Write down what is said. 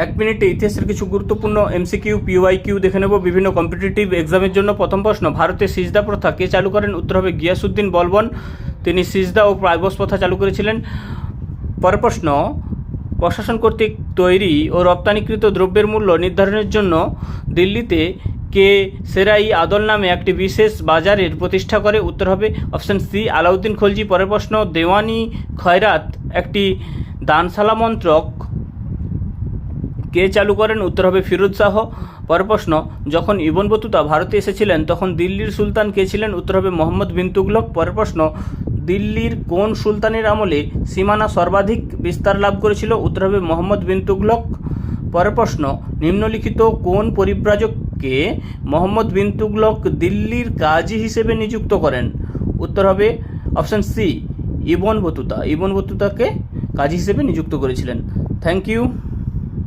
এক মিনিটে ইতিহাসের কিছু গুরুত্বপূর্ণ এমসিকিউ পিওয়াইকিউ দেখে নেব বিভিন্ন কম্পিটিটিভ এক্সামের জন্য। প্রথম প্রশ্ন, ভারতে সিজদা প্রথা কে চালু করেন? উত্তর হবে গিয়াসউদ্দিন বলবন। তিনি সিজদা ও প্রাইবস প্রথা চালু করেছিলেন। পরের প্রশ্ন, প্রশাসন কর্তৃক তৈরি ও রপ্তানিকৃত দ্রব্যের মূল্য নির্ধারণের জন্য দিল্লিতে কে সেরাই আদল নামে একটি বিশেষ বাজারের প্রতিষ্ঠা করে? উত্তর হবে অপশান সি আলাউদ্দিন খলজি। পরের প্রশ্ন, দেওয়ানি খয়রাত একটি দানশালা মন্ত্রক কে চালু করেন? উত্তর হবে ফিরোজ শাহ। পরের প্রশ্ন, যখন ইবন বতুতা ভারতে এসেছিলেন তখন দিল্লির সুলতান কে ছিলেন? উত্তর হবে মোহাম্মদ বিন তুগলক। পরের প্রশ্ন, দিল্লির কোন সুলতানের আমলে সীমানা সর্বাধিক বিস্তার লাভ করেছিল? উত্তর হবে মোহাম্মদ বিন তুগলক। পরের প্রশ্ন, নিম্নলিখিত কোন পরিব্রাজককে মোহাম্মদ বিন তুগলক দিল্লির কাজী হিসেবে নিযুক্ত করেন? উত্তর হবে অপশান সি ইবন বতুতা। ইবন বতুতাকে কাজী হিসেবে নিযুক্ত করেছিলেন। Thank you.